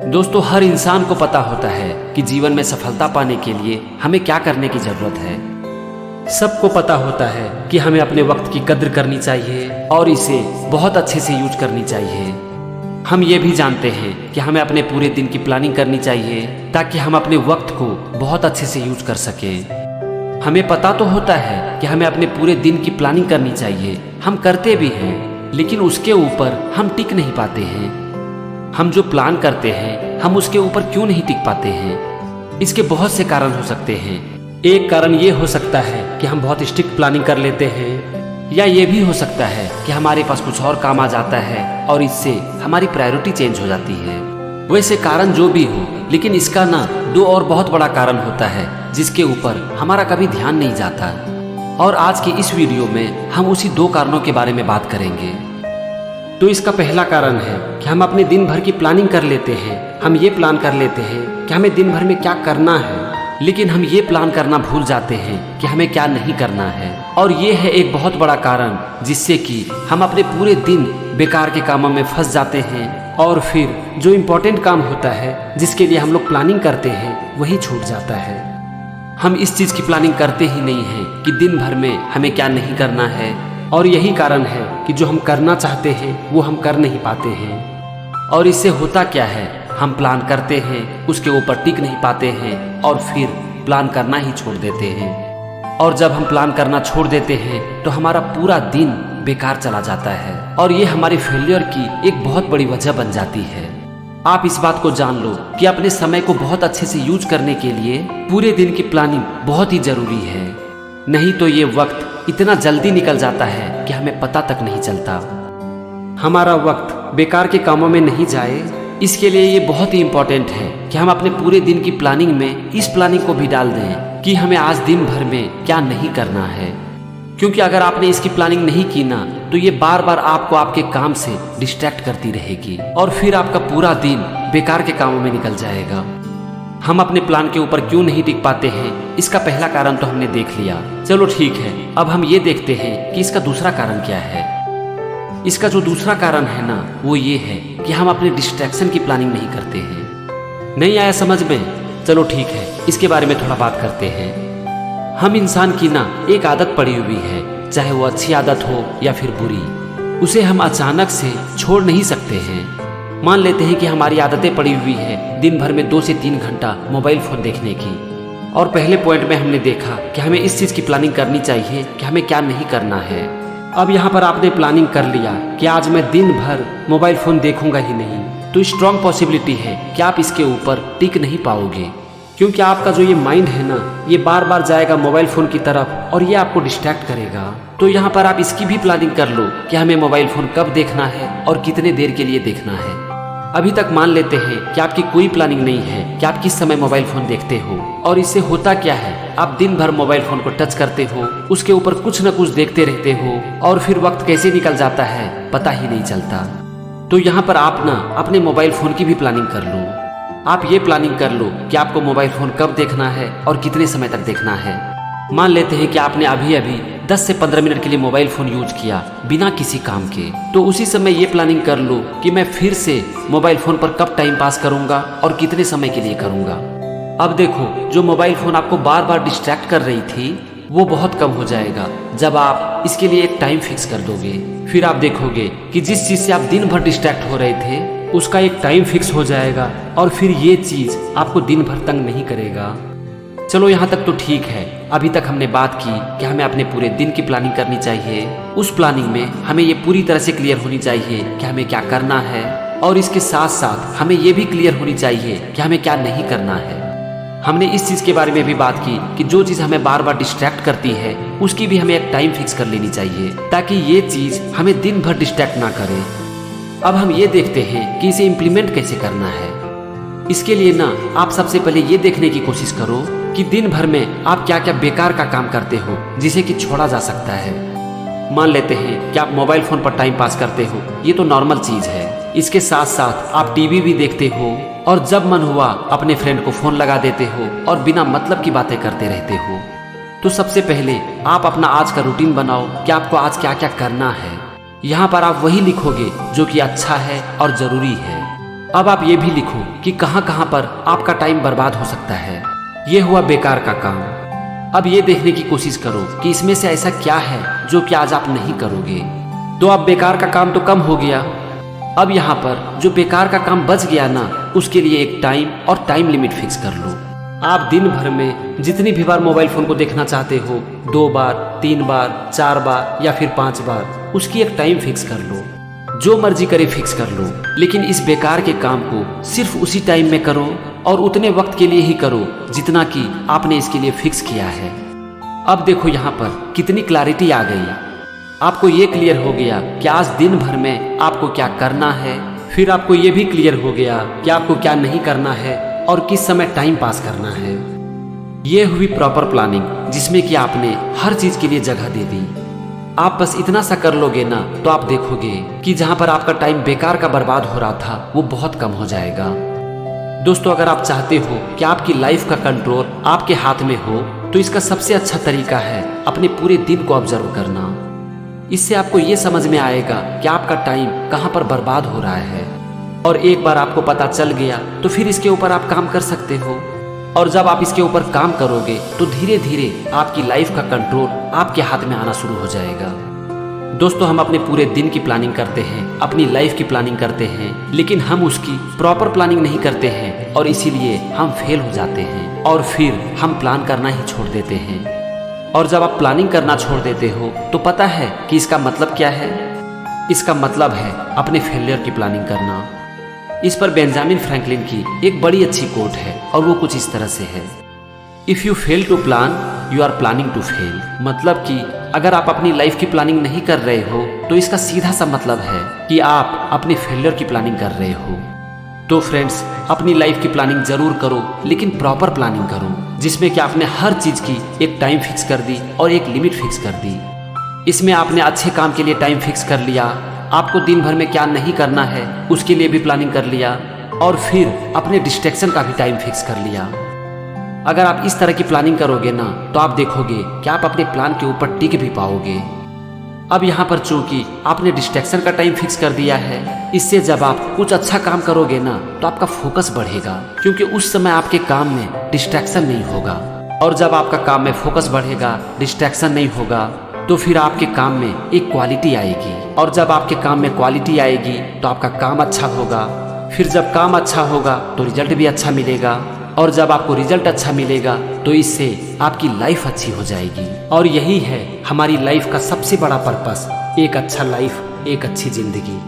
दोस्तों, हर इंसान को पता होता है कि जीवन में सफलता पाने के लिए हमें क्या करने की जरूरत है। सबको पता होता है कि हमें अपने वक्त की कद्र करनी चाहिए और इसे बहुत अच्छे से यूज करनी चाहिए। हम ये भी जानते हैं कि हमें अपने पूरे दिन की प्लानिंग करनी चाहिए ताकि हम अपने वक्त को बहुत अच्छे से यूज कर सकें। हमें पता तो होता है कि हमें अपने पूरे दिन की प्लानिंग करनी चाहिए, हम करते भी हैं, लेकिन उसके ऊपर हम टिक नहीं पाते हैं। हम जो प्लान करते हैं हम उसके ऊपर क्यों नहीं टिक पाते हैं? इसके बहुत से कारण हो सकते हैं। एक कारण ये हो सकता है कि हम बहुत स्ट्रिक्ट प्लानिंग कर लेते हैं, या ये भी हो सकता है कि हमारे पास कुछ और काम आ जाता है और इससे हमारी प्रायोरिटी चेंज हो जाती है। वैसे कारण जो भी हो, लेकिन इसका ना दो और बहुत बड़ा कारण होता है जिसके ऊपर हमारा कभी ध्यान नहीं जाता। और आज के इस वीडियो में हम उसी दो कारणों के बारे में बात करेंगे। तो इसका पहला कारण है कि हम अपने दिन भर की प्लानिंग कर लेते हैं। हम ये प्लान कर लेते हैं कि हमें दिन भर में क्या करना है, लेकिन हम ये प्लान करना भूल जाते हैं कि हमें क्या नहीं करना है। और ये है एक बहुत बड़ा कारण जिससे कि हम अपने पूरे दिन बेकार के कामों में फंस जाते हैं और फिर जो इम्पोर्टेंट काम होता है जिसके लिए हम लोग प्लानिंग करते हैं वही छूट जाता है। हम इस चीज़ की प्लानिंग करते ही नहीं हैं कि दिन भर में हमें क्या नहीं करना है, और यही कारण है कि जो हम करना चाहते हैं वो हम कर नहीं पाते हैं। और इससे होता क्या है, हम प्लान करते हैं, उसके ऊपर टिक नहीं पाते हैं और फिर प्लान करना ही छोड़ देते हैं। और जब हम प्लान करना छोड़ देते हैं तो हमारा पूरा दिन बेकार चला जाता है और ये हमारे फेलियर की एक बहुत बड़ी वजह बन जाती है। आप इस बात को जान लो कि अपने समय को बहुत अच्छे से यूज करने के लिए पूरे दिन की प्लानिंग बहुत ही जरूरी है, नहीं तो ये वक्त इतना जल्दी निकल जाता है कि हमें पता तक नहीं चलता। हमारा वक्त बेकार के कामों में नहीं जाए, इसके लिए ये बहुत ही इम्पोर्टेंट है कि हम अपने पूरे दिन की प्लानिंग में इस प्लानिंग को भी डाल दें कि हमें आज दिन भर में क्या नहीं करना है। क्योंकि अगर आपने इसकी प्लानिंग नहीं की ना तो ये बार बार आपको आपके काम से डिस्ट्रैक्ट करती रहेगी और फिर आपका पूरा दिन बेकार के कामों में निकल जाएगा। हम अपने प्लान के ऊपर क्यों नहीं टिक पाते हैं, इसका पहला कारण तो हमने देख लिया। चलो ठीक है, अब हम ये देखते हैं कि इसका दूसरा कारण क्या है। इसका जो दूसरा कारण है ना वो ये है कि हम अपने डिस्ट्रैक्शन की प्लानिंग नहीं करते हैं। नहीं आया समझ में? चलो ठीक है, इसके बारे में थोड़ा बात करते हैं। हम इंसान की ना एक आदत पड़ी हुई है, चाहे वो अच्छी आदत हो या फिर बुरी, उसे हम अचानक से छोड़ नहीं सकते हैं। मान लेते हैं कि हमारी आदतें पड़ी हुई है दिन भर में 2 से 3 घंटा मोबाइल फोन देखने की, और पहले पॉइंट में हमने देखा कि हमें इस चीज़ की प्लानिंग करनी चाहिए कि हमें क्या नहीं करना है। अब यहाँ पर आपने प्लानिंग कर लिया कि आज मैं दिन भर मोबाइल फोन देखूंगा ही नहीं, तो स्ट्रॉन्ग पॉसिबिलिटी है कि आप इसके ऊपर टिक नहीं पाओगे, क्योंकि आपका जो ये माइंड है ना ये बार बार जाएगा मोबाइल फोन की तरफ और ये आपको डिस्ट्रैक्ट करेगा। तो यहाँ पर आप इसकी भी प्लानिंग कर लो कि हमें मोबाइल फोन कब देखना है और कितने देर के लिए देखना है। अभी तक मान लेते हैं कि आपकी कोई प्लानिंग नहीं है कि आप किस समय मोबाइल फोन देखते हो, और इससे होता क्या है, आप दिन भर मोबाइल फोन को टच करते हो, उसके ऊपर कुछ न कुछ देखते रहते हो और फिर वक्त कैसे निकल जाता है पता ही नहीं चलता। तो यहाँ पर आप ना अपने मोबाइल फोन की भी प्लानिंग कर लो। आप ये प्लानिंग कर लो कि आपको मोबाइल फोन कब देखना है और कितने समय तक देखना है। मान लेते हैं कि आपने अभी अभी 10 से 15 मिनट के लिए मोबाइल फोन यूज किया बिना किसी काम के, तो उसी समय ये प्लानिंग कर लो कि मैं फिर से मोबाइल फोन पर कब टाइम पास करूंगा और कितने समय के लिए करूंगा। अब देखो, जो मोबाइल फोन आपको बार बार डिस्ट्रैक्ट कर रही थी वो बहुत कम हो जाएगा जब आप इसके लिए एक टाइम फिक्स कर दोगे। फिर आप देखोगे कि जिस चीज से आप दिन भर डिस्ट्रैक्ट हो रहे थे उसका एक टाइम फिक्स हो जाएगा और फिर ये चीज आपको दिन भर तंग नहीं करेगा। चलो यहाँ तक तो ठीक है। अभी तक हमने बात की कि हमें अपने पूरे दिन की प्लानिंग करनी चाहिए। उस प्लानिंग में हमें ये पूरी तरह से क्लियर होनी चाहिए कि हमें क्या करना है, और इसके साथ साथ हमें ये भी क्लियर होनी चाहिए कि हमें क्या नहीं करना है। हमने इस चीज़ के बारे में भी बात की कि जो चीज़ हमें बार बार डिस्ट्रैक्ट करती है उसकी भी हमें एक टाइम फिक्स कर लेनी चाहिए ताकि ये चीज़ हमें दिन भर डिस्ट्रैक्ट ना करे। अब हम ये देखते हैं कि इसे इम्प्लीमेंट कैसे करना है। इसके लिए ना आप सबसे पहले ये देखने की कोशिश करो कि दिन भर में आप क्या क्या बेकार का काम करते हो जिसे कि छोड़ा जा सकता है। मान लेते हैं कि आप मोबाइल फोन पर टाइम पास करते हो, ये तो नॉर्मल चीज है। इसके साथ साथ आप टीवी भी देखते हो और जब मन हुआ अपने फ्रेंड को फोन लगा देते हो और बिना मतलब की बातें करते रहते हो। तो सबसे पहले आप अपना आज का रूटीन बनाओ कि आपको आज क्या क्या करना है। यहाँ पर आप वही लिखोगे जो कि अच्छा है और जरूरी है। अब आप ये भी लिखो कि कहाँ कहाँ पर आपका टाइम बर्बाद हो सकता है। ये हुआ बेकार का काम। अब ये देखने की कोशिश करो कि इसमें से ऐसा क्या है जो कि आज आप नहीं करोगे। तो अब बेकार का काम तो कम हो गया। अब यहाँ पर जो बेकार का काम बच गया ना, उसके लिए एक टाइम और टाइम लिमिट फिक्स कर लो। आप दिन भर में जितनी भी बार मोबाइल फोन को देखना चाहते हो, 2 बार, 3 बार, 4 बार या फिर 5 बार, उसकी एक टाइम फिक्स कर लो। जो मर्जी करे फिक्स कर लो, लेकिन इस बेकार के काम को सिर्फ उसी टाइम में करो और उतने वक्त के लिए ही करो जितना कि आपने इसके लिए फिक्स किया है। अब देखो यहाँ पर कितनी क्लैरिटी आ गई। आपको ये क्लियर हो गया कि आज दिन भर में आपको क्या करना है। फिर आपको ये भी क्लियर हो गया कि आपको क्या नहीं करना है और किस समय टाइम पास करना है। ये हुई प्रॉपर प्लानिंग, जिसमें कि आपने हर चीज के लिए जगह दे दी। आप बस इतना सा कर लोगे ना, तो आप देखोगे कि जहां पर आपका टाइम बेकार का बर्बाद हो रहा था वो बहुत कम हो जाएगा। दोस्तों, अगर आप चाहते हो कि आपकी लाइफ का कंट्रोल आपके हाथ में हो, तो इसका सबसे अच्छा तरीका है अपने पूरे दिन को ऑब्जर्व करना। इससे आपको ये समझ में आएगा कि आपका टाइम कहाँ पर बर्बाद हो रहा है, और एक बार आपको पता चल गया तो फिर इसके ऊपर आप काम कर सकते हो। और जब आप इसके ऊपर काम करोगे तो धीरे धीरे आपकी लाइफ का कंट्रोल आपके हाथ में आना शुरू हो जाएगा। दोस्तों, हम अपने पूरे दिन की प्लानिंग करते हैं, अपनी लाइफ की प्लानिंग करते हैं, लेकिन हम उसकी प्रॉपर प्लानिंग नहीं करते हैं और इसीलिए हम फेल हो जाते हैं और फिर हम प्लान करना ही छोड़ देते हैं। और जब आप प्लानिंग करना छोड़ देते हो तो पता है कि इसका मतलब क्या है? इसका मतलब है अपने फेलियर की प्लानिंग करना। इस पर बेंजामिन फ्रैंकलिन की एक बड़ी अच्छी कोट है और वो कुछ इस तरह से है, if you fail to plan you are planning to fail. मतलब कि अगर आप अपनी लाइफ की प्लानिंग नहीं कर रहे हो तो इसका सीधा सा मतलब है कि आप अपने फेलियर की प्लानिंग कर रहे हो। तो फ्रेंड्स, अपनी लाइफ की प्लानिंग जरूर करो, लेकिन प्रॉपर प्लानिंग करो, जिसमें कि आपने हर चीज की एक टाइम फिक्स कर दी और एक लिमिट फिक्स कर दी। इसमें आपने अच्छे काम के लिए टाइम फिक्स कर लिया, आपको दिन भर में क्या नहीं करना है उसके लिए भी प्लानिंग कर लिया, और फिर अपने डिस्ट्रैक्शन का भी टाइम फिक्स कर लिया। अगर आप इस तरह की प्लानिंग करोगे ना, तो आप देखोगे कि आप अपने प्लान के ऊपर टिक भी पाओगे। अब यहाँ पर चूंकि आपने डिस्ट्रैक्शन का टाइम फिक्स कर दिया है, इससे जब आप कुछ अच्छा काम करोगे ना, तो आपका फोकस बढ़ेगा, क्योंकि उस समय आपके काम में डिस्ट्रैक्शन नहीं होगा। और जब आपका काम में फोकस बढ़ेगा, डिस्ट्रैक्शन नहीं होगा, तो फिर आपके काम में एक क्वालिटी आएगी, और जब आपके काम में क्वालिटी आएगी तो आपका काम अच्छा होगा। फिर जब काम अच्छा होगा तो रिजल्ट भी अच्छा मिलेगा, और जब आपको रिजल्ट अच्छा मिलेगा तो इससे आपकी लाइफ अच्छी हो जाएगी। और यही है हमारी लाइफ का सबसे बड़ा पर्पस, एक अच्छा लाइफ, एक अच्छी जिंदगी।